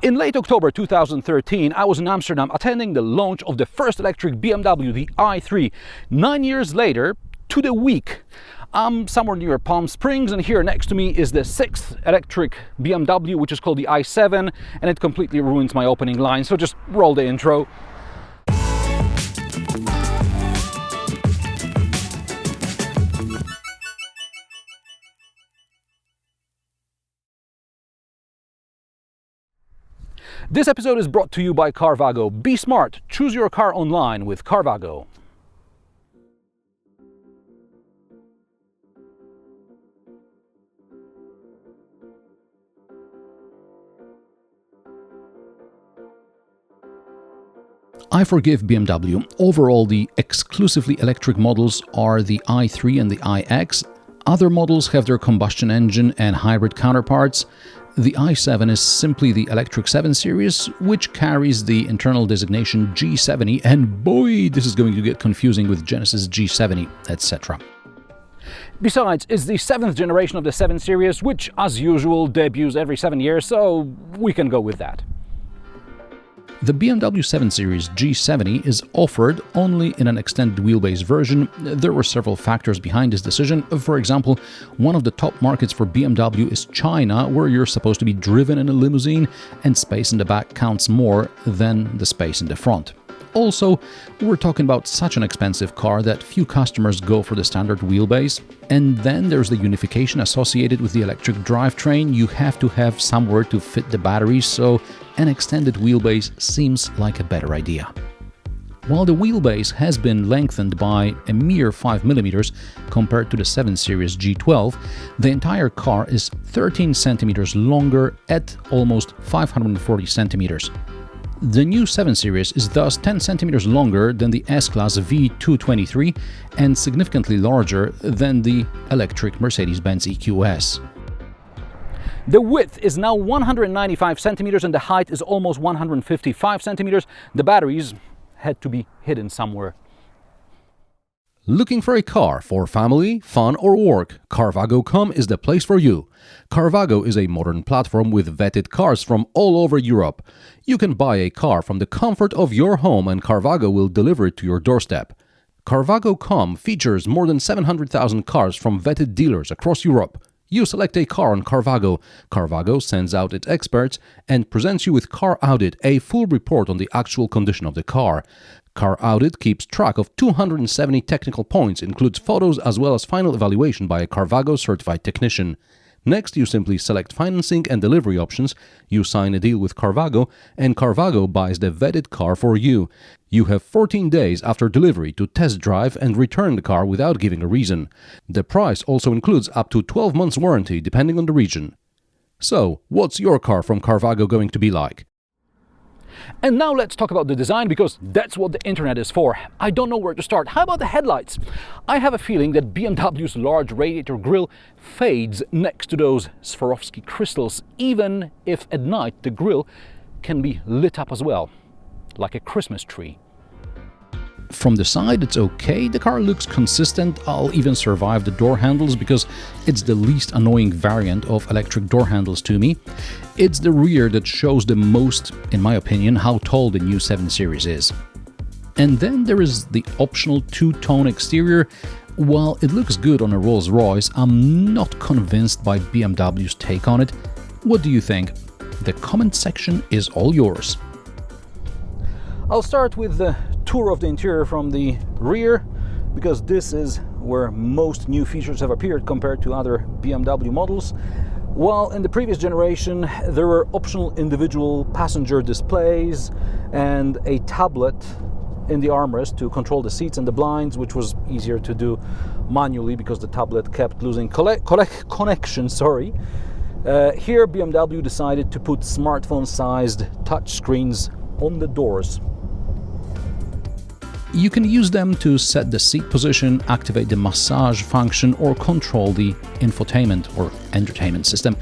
In late October 2013, I was in Amsterdam attending the launch of the first electric BMW, the i3. 9 years later, to the week, I'm somewhere near Palm Springs, and here next to me is the 6th electric BMW, which is called the i7, and it completely ruins my opening line, so just roll the intro. This episode is brought to you by Carvaggo. Be smart, choose your car online with Carvaggo. I forgive BMW. Overall, the exclusively electric models are the i3 and the iX. Other models have their combustion engine and hybrid counterparts. The i7 is simply the electric 7 Series, which carries the internal designation G70, and boy, this is going to get confusing with Genesis G70, etc. Besides, it's the 7th generation of the 7 Series, which, as usual, debuts every 7 years, so we can go with that. The BMW 7 Series G70 is offered only in an extended wheelbase version. There were several factors behind this decision. For example, one of the top markets for BMW is China, where you're supposed to be driven in a limousine and space in the back counts more than the space in the front. Also, we're talking about such an expensive car that few customers go for the standard wheelbase. And then there's the unification associated with the electric drivetrain. You have to have somewhere to fit the batteries, so an extended wheelbase seems like a better idea. While the wheelbase has been lengthened by a mere 5mm compared to the 7 Series G12, the entire car is 13 cm longer at almost 540 cm. The new 7 Series is thus 10 cm longer than the S-Class V223 and significantly larger than the electric Mercedes-Benz EQS. The width is now 195 centimeters and the height is almost 155 centimeters. The batteries had to be hidden somewhere. Looking for a car for family, fun or work? Carvaggo.com is the place for you. Carvaggo is a modern platform with vetted cars from all over Europe. You can buy a car from the comfort of your home and Carvaggo will deliver it to your doorstep. Carvaggo.com features more than 700,000 cars from vetted dealers across Europe. You select a car on Carvaggo. Carvaggo sends out its experts and presents you with Car Audit, a full report on the actual condition of the car. Car Audit keeps track of 270 technical points, includes photos as well as final evaluation by a Carvaggo certified technician. Next, you simply select financing and delivery options, you sign a deal with Carvaggo, and Carvaggo buys the vetted car for you. You have 14 days after delivery to test drive and return the car without giving a reason. The price also includes up to 12 months warranty depending on the region. So, what's your car from Carvaggo going to be like? And now let's talk about the design, because that's what the internet is for. I don't know where to start. How about the headlights? I have a feeling that BMW's large radiator grille fades next to those Swarovski crystals, even if at night the grille can be lit up as well, like a Christmas tree. From the side it's okay, the car looks consistent. I'll even survive the door handles because it's the least annoying variant of electric door handles to me. It's the rear that shows the most, in my opinion, how tall the new 7 Series is. And then there is the optional two-tone exterior. While it looks good on a Rolls-Royce, I'm not convinced by BMW's take on it. What do you think? The comment section is all yours. I'll start with the tour of the interior from the rear, because this is where most new features have appeared compared to other BMW models. While in the previous generation there were optional individual passenger displays and a tablet in the armrest to control the seats and the blinds, which was easier to do manually because the tablet kept losing connection. Here BMW decided to put smartphone-sized touchscreens on the doors. You can use them to set the seat position, activate the massage function, or control the infotainment or entertainment system.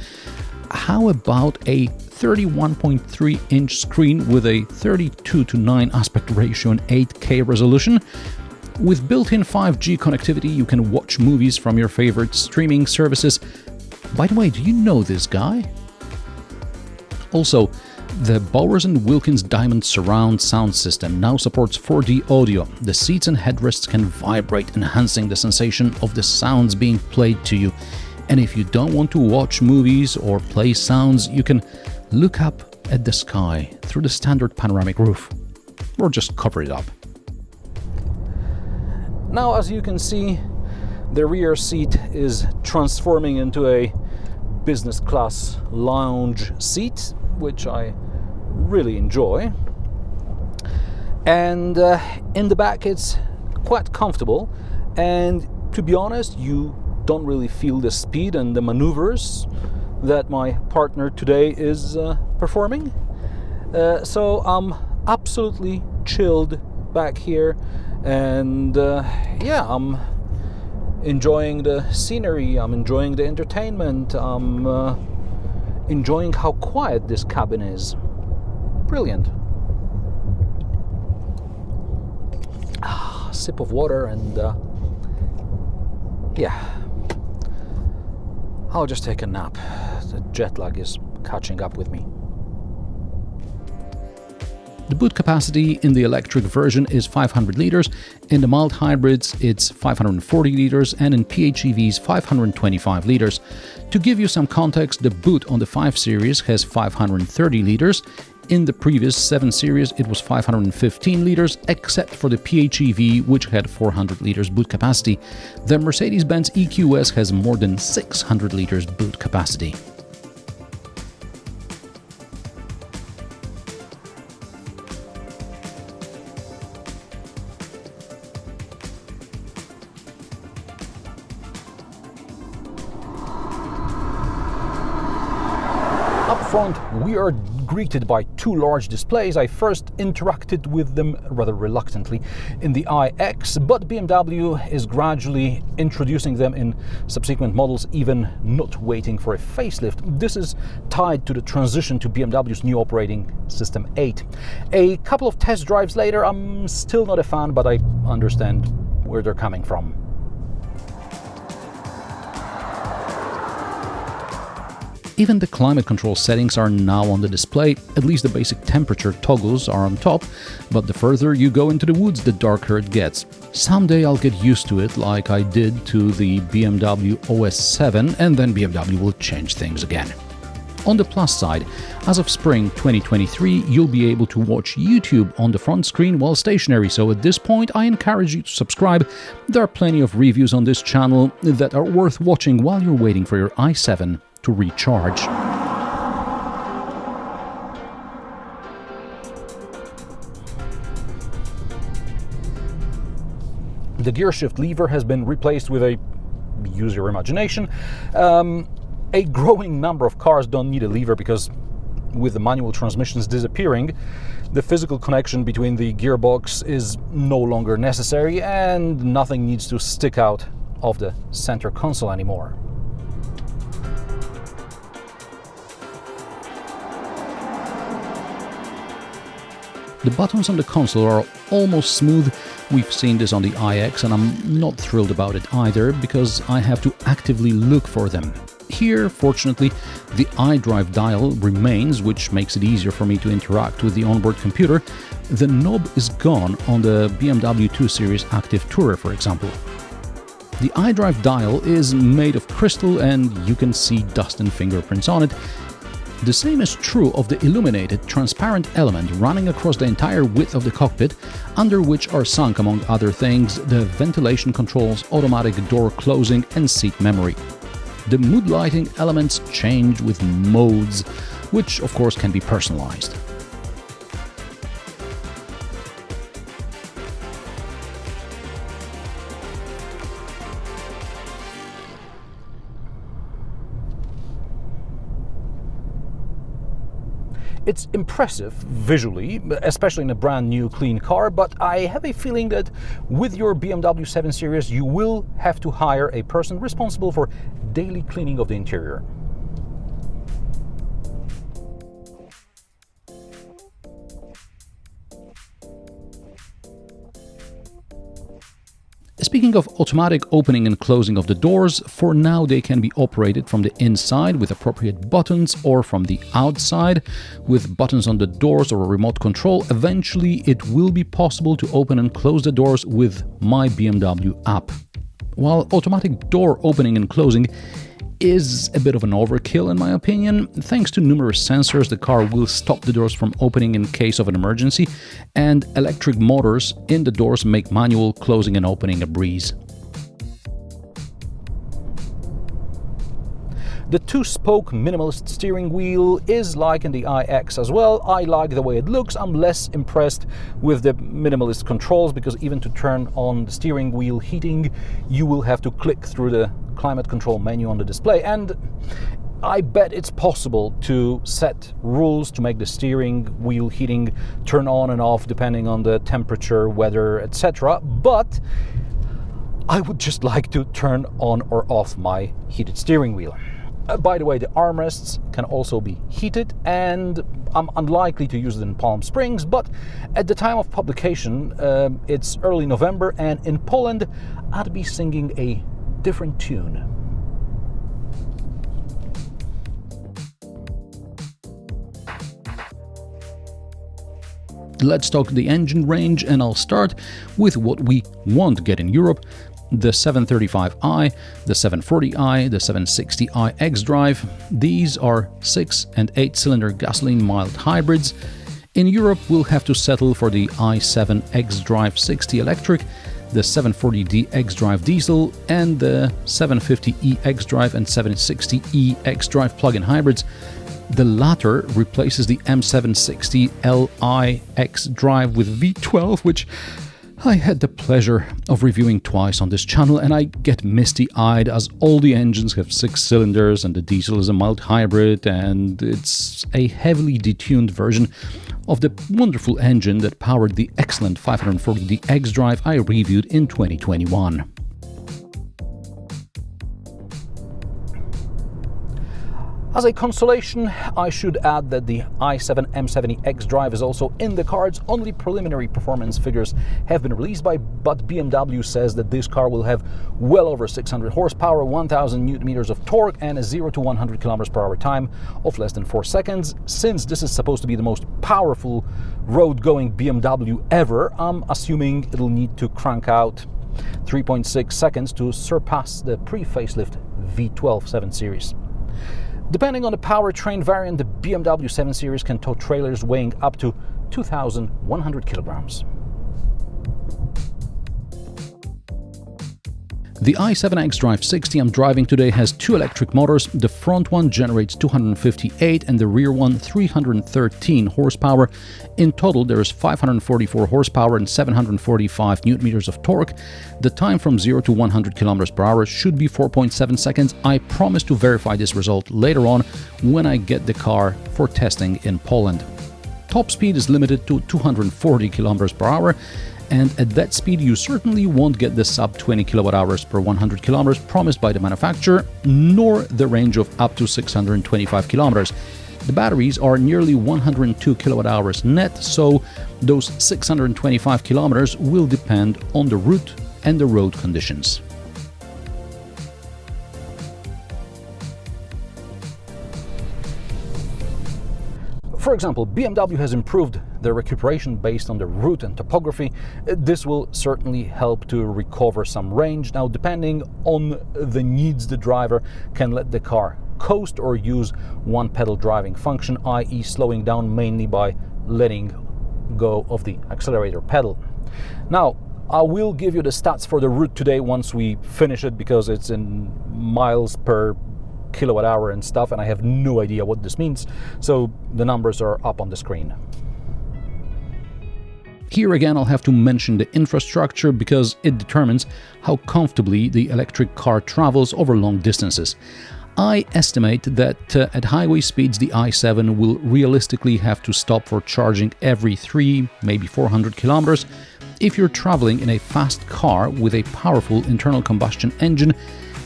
How about a 31.3-inch screen with a 32:9 aspect ratio and 8K resolution? With built-in 5G connectivity, you can watch movies from your favorite streaming services. By the way, do you know this guy? Also, The Bowers & Wilkins Diamond Surround sound system now supports 4D audio. The seats and headrests can vibrate, enhancing the sensation of the sounds being played to you. And if you don't want to watch movies or play sounds, you can look up at the sky through the standard panoramic roof, or just cover it up. Now, as you can see, the rear seat is transforming into a business class lounge seat, which I really enjoy. And in the back it's quite comfortable, and to be honest, you don't really feel the speed and the maneuvers that my partner today is performing. So I'm absolutely chilled back here, and yeah, I'm enjoying the scenery, I'm enjoying the entertainment, I'm enjoying how quiet this cabin is. Brilliant. Sip of water, and yeah, I'll just take a nap. The jet lag is catching up with me. The boot capacity in the electric version is 500 liters, in the mild hybrids it's 540 liters, and in PHEVs 525 liters. To give you some context, the boot on the 5 Series has 530 liters. In the previous 7 Series it was 515 liters, except for the PHEV, which had 400 liters boot capacity. The Mercedes-Benz EQS has more than 600 liters boot capacity. Up front, we are greeted by two large displays. I first interacted with them rather reluctantly in the iX, but BMW is gradually introducing them in subsequent models, even not waiting for a facelift. This is tied to the transition to BMW's new operating system 8. A couple of test drives later, I'm still not a fan, but I understand where they're coming from. Even the climate control settings are now on the display. At least the basic temperature toggles are on top, but the further you go into the woods, the darker it gets. Someday I'll get used to it like I did to the BMW OS 7, and then BMW will change things again. On the plus side, as of spring 2023, you'll be able to watch YouTube on the front screen while stationary, so at this point I encourage you to subscribe. There are plenty of reviews on this channel that are worth watching while you're waiting for your i7 to recharge. The gear shift lever has been replaced with a, use your imagination, a growing number of cars don't need a lever because with the manual transmissions disappearing, the physical connection between the gearbox is no longer necessary and nothing needs to stick out of the center console anymore. The buttons on the console are almost smooth. We've seen this on the iX, and I'm not thrilled about it either because I have to actively look for them. Here, fortunately, the iDrive dial remains, which makes it easier for me to interact with the onboard computer. The knob is gone on the BMW 2 Series Active Tourer, for example. The iDrive dial is made of crystal and you can see dust and fingerprints on it. The same is true of the illuminated, transparent element running across the entire width of the cockpit, under which are sunk, among other things, the ventilation controls, automatic door closing and seat memory. The mood lighting elements change with modes, which of course can be personalized. It's impressive visually, especially in a brand new clean car, but I have a feeling that with your BMW 7 Series you will have to hire a person responsible for daily cleaning of the interior. Speaking of automatic opening and closing of the doors, for now they can be operated from the inside with appropriate buttons or from the outside with buttons on the doors or a remote control. Eventually it will be possible to open and close the doors with My BMW app. While automatic door opening and closing is a bit of an overkill in my opinion, thanks to numerous sensors, the car will stop the doors from opening in case of an emergency, and electric motors in the doors make manual closing and opening a breeze. The two-spoke minimalist steering wheel is like in the iX as well. I like the way it looks. I'm less impressed with the minimalist controls because even to turn on the steering wheel heating, you will have to click through the climate control menu on the display. And I bet it's possible to set rules to make the steering wheel heating turn on and off depending on the temperature, weather, etc. But I would just like to turn on or off my heated steering wheel. By the way, the armrests can also be heated, and I'm unlikely to use it in Palm Springs, but at the time of publication, it's early November, and in Poland, I'd be singing a different tune. Let's talk the engine range, and I'll start with what we won't get in Europe: the 735i, the 740i, the 760i xDrive. These are 6- and 8-cylinder gasoline mild hybrids. In Europe, we'll have to settle for the i7 xDrive60 electric, the 740d xDrive diesel, and the 750e xDrive and 760e xDrive plug-in hybrids. The latter replaces the M760Li xDrive with V12, which I had the pleasure of reviewing twice on this channel, and I get misty-eyed as all the engines have 6 cylinders and the diesel is a mild hybrid, and it's a heavily detuned version of the wonderful engine that powered the excellent 540d xDrive I reviewed in 2021. As a consolation, I should add that the i7 M70 xDrive is also in the cards. Only preliminary performance figures have been released but BMW says that this car will have well over 600 horsepower, 1000 Nm of torque, and a 0 to 100 km/h time of less than 4 seconds. Since this is supposed to be the most powerful road-going BMW ever, I'm assuming it'll need to crank out 3.6 seconds to surpass the pre-facelift V12 7 Series. Depending on the powertrain variant, the BMW 7 Series can tow trailers weighing up to 2,100 kilograms. The i7 xDrive60 I'm driving today has 2 electric motors. The front one generates 258 and the rear one 313 horsepower. In total, there is 544 horsepower and 745 Nm of torque. The time from 0 to 100 km/h should be 4.7 seconds. I promise to verify this result later on when I get the car for testing in Poland. Top speed is limited to 240 km/h. And at that speed you certainly won't get the sub 20 kWh per 100 km promised by the manufacturer, nor the range of up to 625 km. The batteries are nearly 102 kWh net, so those 625 km will depend on the route and the road conditions. For example, BMW has improved their recuperation based on the route and topography. This will certainly help to recover some range. Now, depending on the needs, the driver can let the car coast or use one-pedal driving function, i.e. slowing down mainly by letting go of the accelerator pedal. Now, I will give you the stats for the route today once we finish it, because it's in miles per kilowatt hour and stuff, and I have no idea what this means, so the numbers are up on the screen. Here again, I'll have to mention the infrastructure because it determines how comfortably the electric car travels over long distances. I estimate that at highway speeds the i7 will realistically have to stop for charging every 3, maybe 400 kilometers. If you're traveling in a fast car with a powerful internal combustion engine,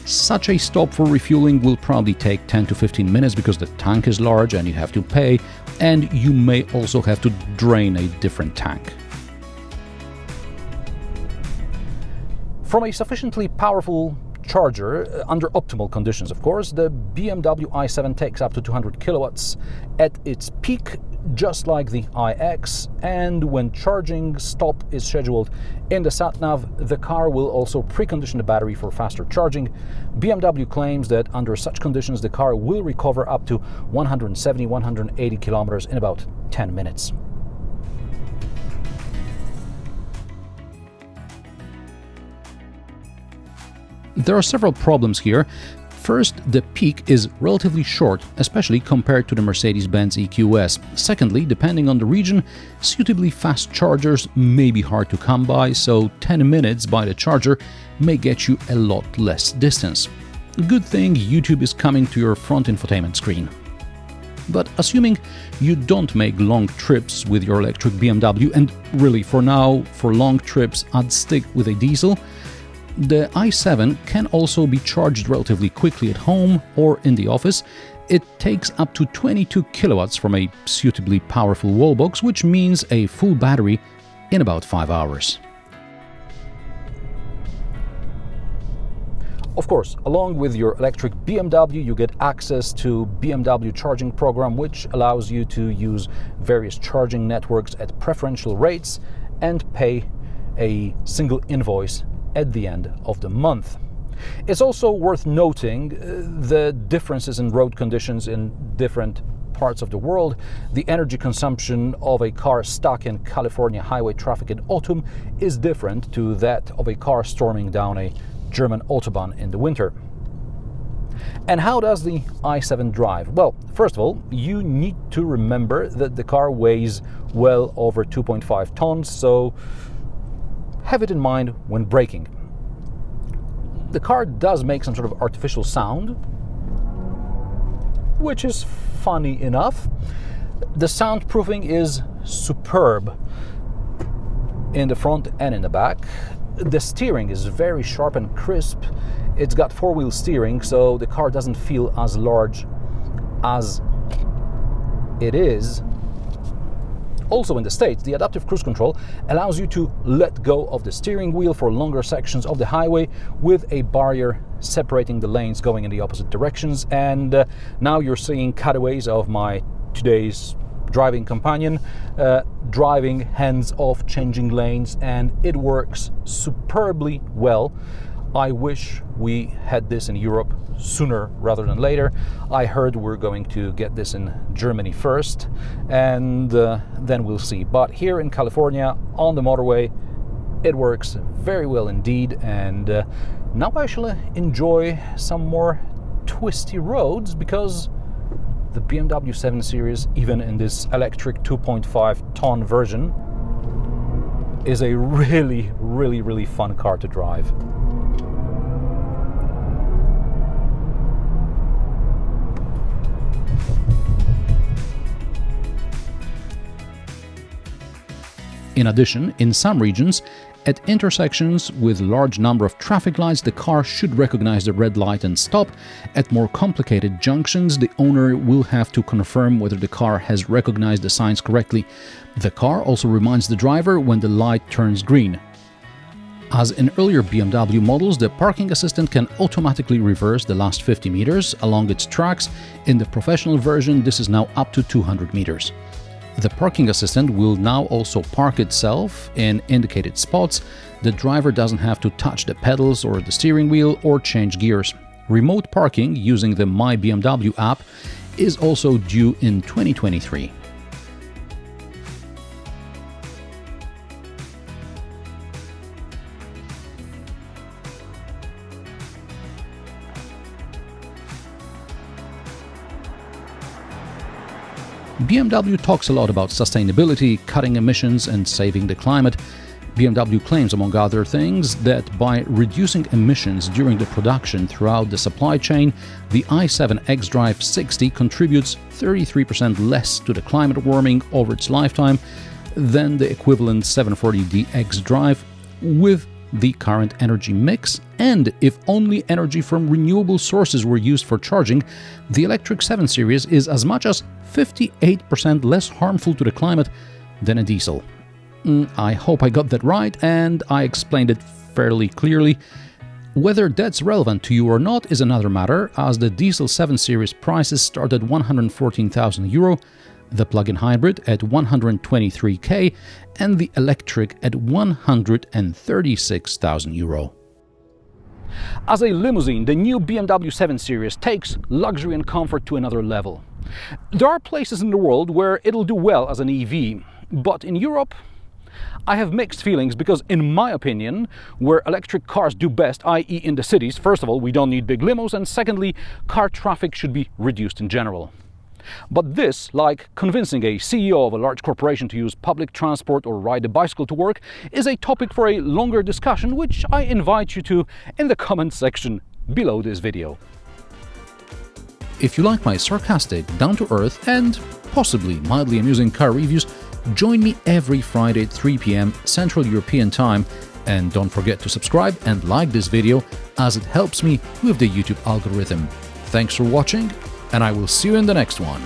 such a stop for refueling will probably take 10 to 15 minutes because the tank is large and you have to pay, and you may also have to drain a different tank. From a sufficiently powerful charger, under optimal conditions of course, the BMW i7 takes up to 200 kilowatts at its peak, just like the iX, and when charging stop is scheduled in the sat-nav, the car will also precondition the battery for faster charging. BMW claims that under such conditions the car will recover up to 170-180 kilometers in about 10 minutes. There are several problems here. First, the peak is relatively short, especially compared to the Mercedes-Benz EQS. Secondly, depending on the region, suitably fast chargers may be hard to come by, so 10 minutes by the charger may get you a lot less distance. Good thing YouTube is coming to your front infotainment screen. But assuming you don't make long trips with your electric BMW, and really for now, for long trips, I'd stick with a diesel, the i7 can also be charged relatively quickly at home or in the office. It takes up to 22 kilowatts from a suitably powerful wallbox, which means a full battery in about 5 hours. Of course, along with your electric BMW, you get access to BMW charging program, which allows you to use various charging networks at preferential rates and pay a single invoice at the end of the month. It's also worth noting the differences in road conditions in different parts of the world. The energy consumption of a car stuck in California highway traffic in autumn is different to that of a car storming down a German autobahn in the winter. And how does the i7 drive? Well, first of all, you need to remember that the car weighs well over 2.5 tons, so have it in mind when braking. The car does make some sort of artificial sound, which is funny enough. The soundproofing is superb in the front and in the back. The steering is very sharp and crisp. It's got four-wheel steering, so the car doesn't feel as large as it is. Also in the States, the adaptive cruise control allows you to let go of the steering wheel for longer sections of the highway with a barrier separating the lanes going in the opposite directions. And now you're seeing cutaways of my today's driving companion, driving hands-off, changing lanes, and it works superbly well. I wish we had this in Europe sooner rather than later. I heard we're going to get this in Germany first, and then we'll see. But here in California, on the motorway, it works very well indeed. And now I shall enjoy some more twisty roads, because the BMW 7 Series, even in this electric 2.5 ton version, is a really fun car to drive. In addition, in some regions, at intersections with large number of traffic lights, the car should recognize the red light and stop. At more complicated junctions, the owner will have to confirm whether the car has recognized the signs correctly. The car also reminds the driver when the light turns green. As in earlier BMW models, the parking assistant can automatically reverse the last 50 meters along its tracks. In the professional version, this is now up to 200 meters. The parking assistant will now also park itself in indicated spots. The driver doesn't have to touch the pedals or the steering wheel or change gears. Remote parking using the My BMW app is also due in 2023. BMW talks a lot about sustainability, cutting emissions and saving the climate. BMW claims, among other things, that by reducing emissions during the production throughout the supply chain, the i7 xDrive60 contributes 33% less to the climate warming over its lifetime than the equivalent 740D xDrive with the current energy mix. And if only energy from renewable sources were used for charging, the electric 7 Series is as much as 58% less harmful to the climate than a diesel. I hope I got that right and I explained it fairly clearly. Whether that's relevant to you or not is another matter, as the diesel 7 Series prices start at €114,000, the plug-in hybrid at €123K, and the electric at €136,000. As a limousine, the new BMW 7 Series takes luxury and comfort to another level. There are places in the world where it'll do well as an EV, but in Europe, I have mixed feelings because, in my opinion, where electric cars do best, i.e. in the cities, first of all, we don't need big limos, and secondly, car traffic should be reduced in general. But this, like convincing a CEO of a large corporation to use public transport or ride a bicycle to work, is a topic for a longer discussion, which I invite you to in the comment section below this video. If you like my sarcastic, down-to-earth and possibly mildly amusing car reviews, join me every Friday at 3 p.m. Central European Time, and don't forget to subscribe and like this video as it helps me with the YouTube algorithm. Thanks for watching, and I will see you in the next one.